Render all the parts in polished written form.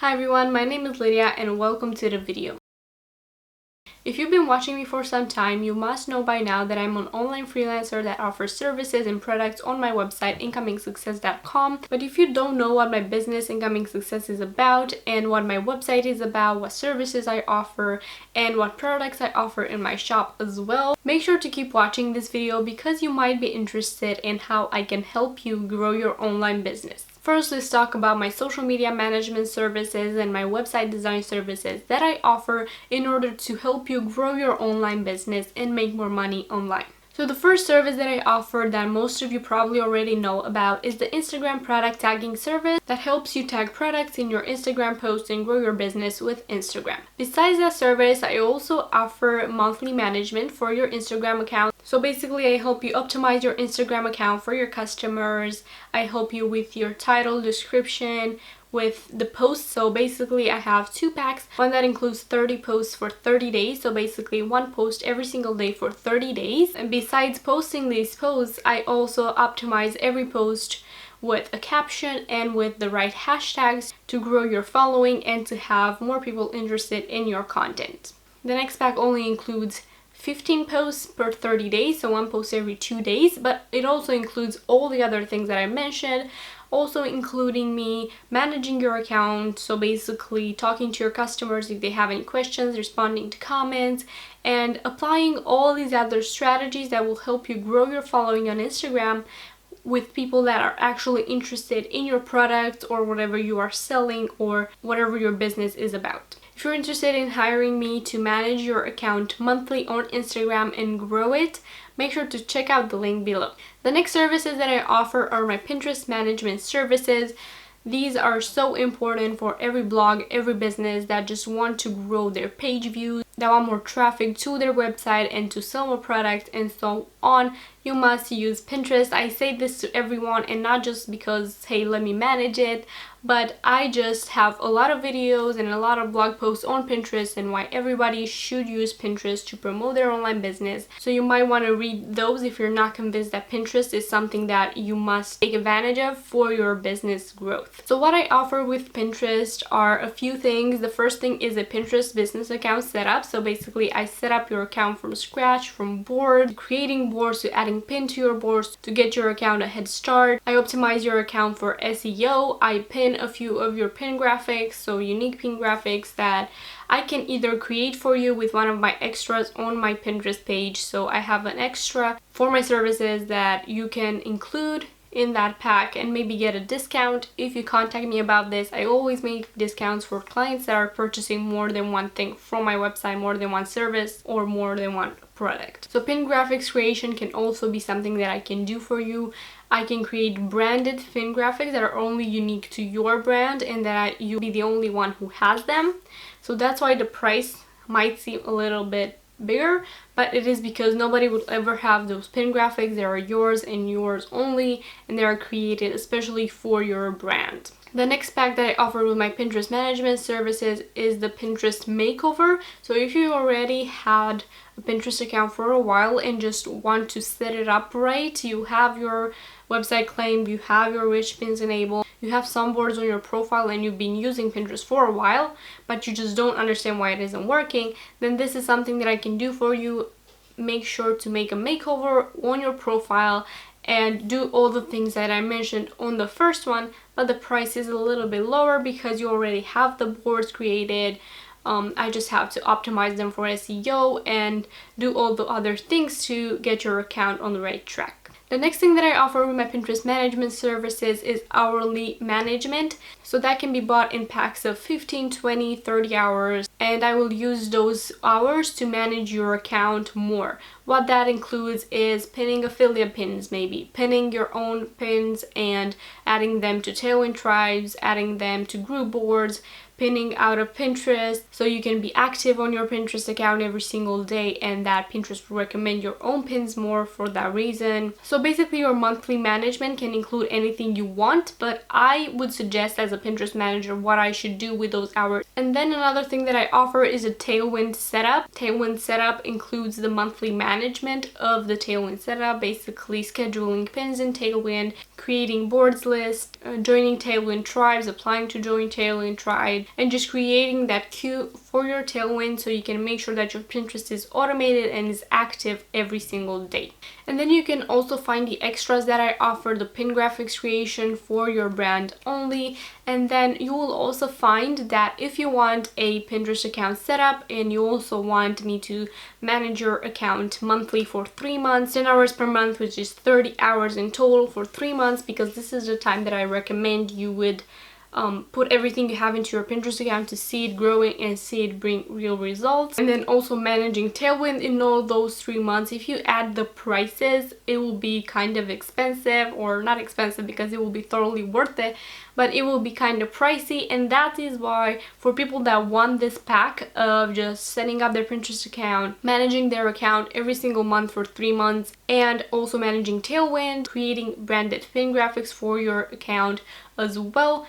Hi everyone, my name is Lydia and welcome to the video. If you've been watching me for some time, you must know by now that I'm an online freelancer that offers services and products on my website incomingsuccess.com. But if you don't know what my business Incoming Success is about and what my website is about, what services I offer and what products I offer in my shop as well, make sure to keep watching this video because you might be interested in how I can help you grow your online business. First, let's talk about my social media management services and my website design services that I offer in order to help you grow your online business and make more money online. So the first service that I offer that most of you probably already know about is the Instagram product tagging service that helps you tag products in your Instagram posts and grow your business with Instagram. Besides that service, I also offer monthly management for your Instagram account. So basically, I help you optimize your Instagram account for your customers. I help you with your title, description, with the posts. So basically I have two packs, one that includes 30 posts for 30 days, so basically one post every single day for 30 days. And besides posting these posts, I also optimize every post with a caption and with the right hashtags to grow your following and to have more people interested in your content. The next pack only includes 15 posts per 30 days, so one post every 2 days, but it also includes all the other things that I mentioned, also including me managing your account, so basically talking to your customers if they have any questions, responding to comments, and applying all these other strategies that will help you grow your following on Instagram with people that are actually interested in your product or whatever you are selling or whatever your business is about. If you're interested in hiring me to manage your account monthly on Instagram and grow it, make sure to check out the link below. The next services that I offer are my Pinterest management services. These are so important for every blog, every business that just want to grow their page views, that want more traffic to their website and to sell more products and so on. You must use Pinterest. I say this to everyone, and not just because, hey, let me manage it, but I just have a lot of videos and a lot of blog posts on Pinterest and why everybody should use Pinterest to promote their online business. So you might want to read those if you're not convinced that Pinterest is something that you must take advantage of for your business growth. So what I offer with Pinterest are a few things. The first thing is a Pinterest business account setup. So basically I set up your account from scratch, from board, creating boards to adding pin to your boards to get your account a head start. I optimize your account for SEO. I pin a few of your pin graphics, so unique pin graphics that I can either create for you with one of my extras on my Pinterest page. So I have an extra for my services that you can include in that pack and maybe get a discount if you contact me about this. I always make discounts for clients that are purchasing more than one thing from my website, more than one service or more than one product. So pin graphics creation can also be something that I can do for you. I can create branded pin graphics that are only unique to your brand and that you'll be the only one who has them. So that's why the price might seem a little bit bigger, but it is because nobody would ever have those pin graphics. They are yours and yours only, and they are created especially for your brand. The next pack that I offer with my Pinterest management services is the Pinterest makeover. So if you already had a Pinterest account for a while and just want to set it up right, you have your website claimed, you have your rich pins enabled, you have some boards on your profile and you've been using Pinterest for a while, but you just don't understand why it isn't working, then this is something that I can do for you. Make sure to make a makeover on your profile and do all the things that I mentioned on the first one, but the price is a little bit lower because you already have the boards created. I just have to optimize them for SEO and do all the other things to get your account on the right track. The next thing that I offer with my Pinterest management services is hourly management. So that can be bought in packs of 15, 20, 30 hours, and I will use those hours to manage your account more. What that includes is pinning affiliate pins, maybe pinning your own pins and adding them to Tailwind tribes, adding them to group boards, pinning out of Pinterest so you can be active on your Pinterest account every single day and that Pinterest will recommend your own pins more for that reason. So So basically your monthly management can include anything you want, but I would suggest as a Pinterest manager what I should do with those hours. And then another thing that I offer is a Tailwind setup. Tailwind setup includes the monthly management of the Tailwind setup, basically scheduling pins in Tailwind, creating boards list, joining Tailwind tribes, applying to join Tailwind tribe, and just creating that queue for your Tailwind so you can make sure that your Pinterest is automated and is active every single day. And then you can also find the extras that I offer, the pin graphics creation for your brand only. And then you will also find that if you want a Pinterest account set up and you also want me to manage your account monthly for 3 months, 10 hours per month, which is 30 hours in total for 3 months, because this is the time that I recommend you would put everything you have into your Pinterest account to see it growing and see it bring real results. And then also managing Tailwind in all those 3 months. If you add the prices, it will be kind of expensive, or not expensive because it will be totally worth it, but it will be kind of pricey. And that is why for people that want this pack of just setting up their Pinterest account, managing their account every single month for 3 months, and also managing Tailwind, creating branded pin graphics for your account as well.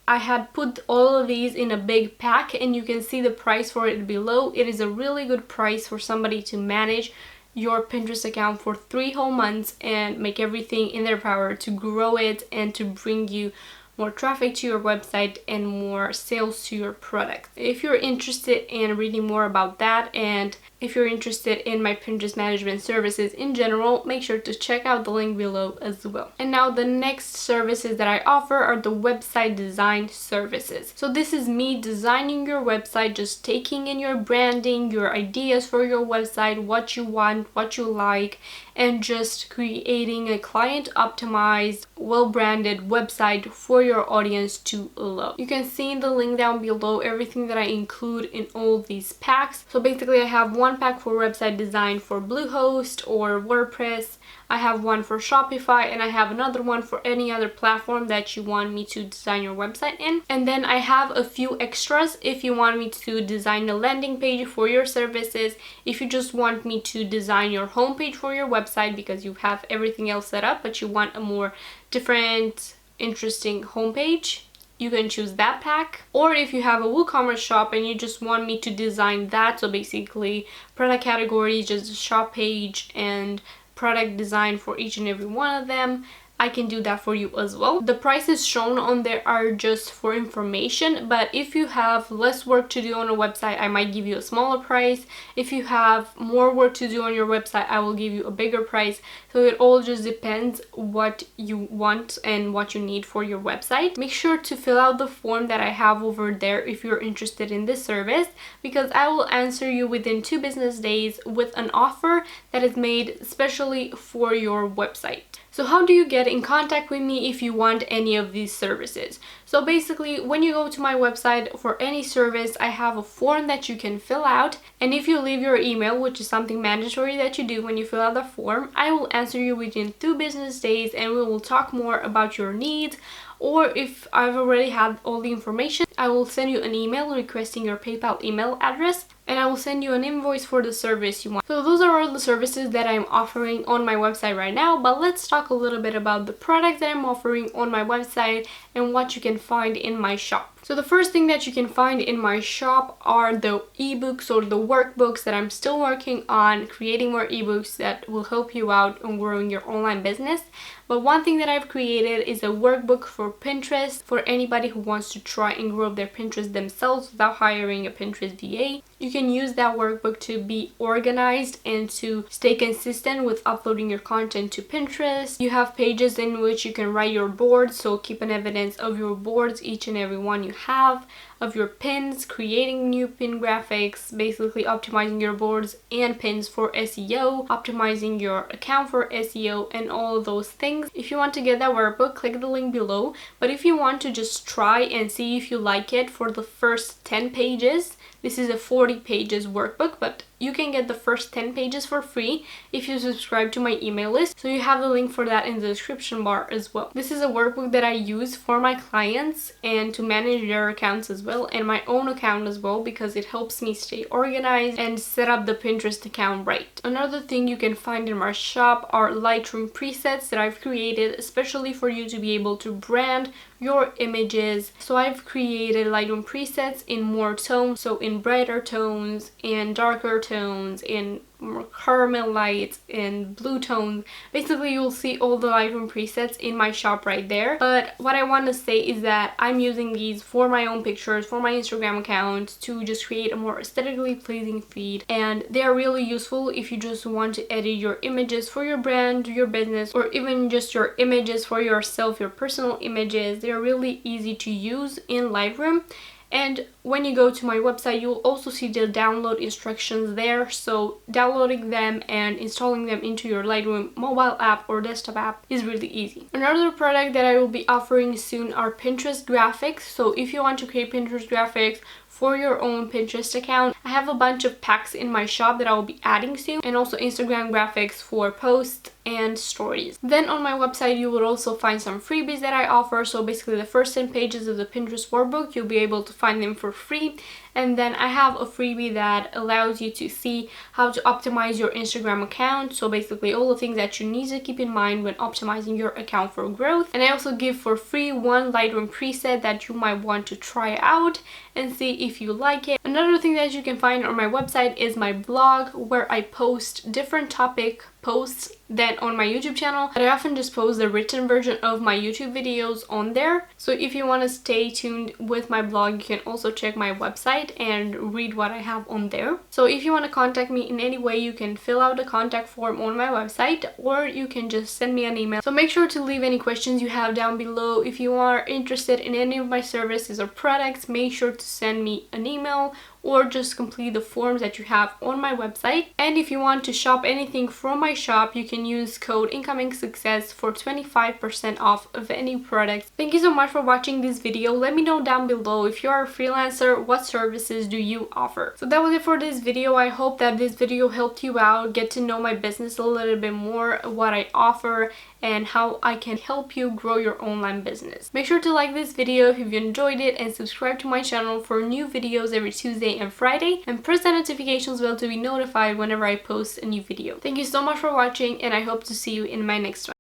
I had put all of these in a big pack, and you can see the price for it below. It is a really good price for somebody to manage your Pinterest account for 3 whole months and make everything in their power to grow it and to bring you more traffic to your website and more sales to your product. If you're interested in reading more about that, and if you're interested in my Pinterest management services in general, make sure to check out the link below as well. And now the next services that I offer are the website design services. So this is me designing your website, just taking in your branding, your ideas for your website, what you want, what you like, and just creating a client optimized, well-branded website for your audience to love. You can see in the link down below everything that I include in all these packs. So basically I have one pack for website design for Bluehost or WordPress. I have one for Shopify, and I have another one for any other platform that you want me to design your website in. And then I have a few extras if you want me to design a landing page for your services, if you just want me to design your homepage for your website because you have everything else set up but you want a more different, interesting homepage, you can choose that pack. Or if you have a WooCommerce shop and you just want me to design that, so basically product categories, just a shop page and product design for each and every one of them, I can do that for you as well. The prices shown on there are just for information, but if you have less work to do on a website, I might give you a smaller price. If you have more work to do on your website, I will give you a bigger price. So it all just depends what you want and what you need for your website. Make sure to fill out the form that I have over there if you're interested in this service, because I will answer you within 2 business days with an offer that is made especially for your website. So how do you get in contact with me if you want any of these services? So basically, when you go to my website for any service, I have a form that you can fill out, and if you leave your email, which is something mandatory that you do when you fill out the form, I will answer you within 2 business days and we will talk more about your needs. Or if I've already had all the information, I will send you an email requesting your PayPal email address, and I will send you an invoice for the service you want. So those are all the services that I'm offering on my website right now, but let's talk a little bit about the products that I'm offering on my website and what you can find in my shop. So the first thing that you can find in my shop are the ebooks or the workbooks that I'm still working on, creating more ebooks that will help you out on growing your online business. But one thing that I've created is a workbook for Pinterest for anybody who wants to try and grow their Pinterest themselves without hiring a Pinterest VA. You can use that workbook to be organized and to stay consistent with uploading your content to Pinterest. You have pages in which you can write your boards, so keep an evidence of your boards, each and every one you have, of your pins, creating new pin graphics, basically optimizing your boards and pins for SEO, optimizing your account for SEO, and all of those things. If you want to get that workbook, click the link below. But if you want to just try and see if you like it for the first 10 pages, this is a 40 pages workbook, but you can get the first 10 pages for free if you subscribe to my email list. So you have the link for that in the description bar as well. This is a workbook that I use for my clients and to manage their accounts as well, and my own account as well, because it helps me stay organized and set up the Pinterest account right. Another thing you can find in my shop are Lightroom presets that I've created especially for you to be able to brand your images. So I've created Lightroom presets in more tones, so in brighter tones, in darker tones, in more caramel lights, in blue tones. Basically, you'll see all the Lightroom presets in my shop right there. But what I want to say is that I'm using these for my own pictures, for my Instagram account, to just create a more aesthetically pleasing feed, and they are really useful if you just want to edit your images for your brand, your business, or even just your images for yourself, your personal images. They're really easy to use in Lightroom. And when you go to my website, you'll also see the download instructions there, so downloading them and installing them into your Lightroom mobile app or desktop app is really easy. Another product that I will be offering soon are Pinterest graphics. So if you want to create Pinterest graphics for your own Pinterest account, I have a bunch of packs in my shop that I will be adding soon, and also Instagram graphics for posts and stories. Then on my website you will also find some freebies that I offer. So basically the first 10 pages of the Pinterest workbook, you'll be able to find them for free. And then I have a freebie that allows you to see how to optimize your Instagram account. So basically all the things that you need to keep in mind when optimizing your account for growth. And I also give for free one Lightroom preset that you might want to try out and see if you like it. Another thing that you can find on my website is my blog, where I post different topic posts than on my YouTube channel, but I often just post the written version of my YouTube videos on there. So if you want to stay tuned with my blog, you can also check my website and read what I have on there. So if you want to contact me in any way, you can fill out the contact form on my website, or you can just send me an email. So make sure to leave any questions you have down below. If you are interested in any of my services or products, make sure to send me an email or just complete the forms that you have on my website. And if you want to shop anything from my shop, you can use code incoming success for 25% off of any product. Thank you so much for watching this video. Let me know down below, if you are a freelancer, what services do you offer? So that was it for this video. I hope that this video helped you out, get to know my business a little bit more, what I offer, and how I can help you grow your online business. Make sure to like this video if you enjoyed it, and subscribe to my channel for new videos every Tuesday and Friday, and press the notifications bell to be notified whenever I post a new video. Thank you so much for watching, and I hope to see you in my next one.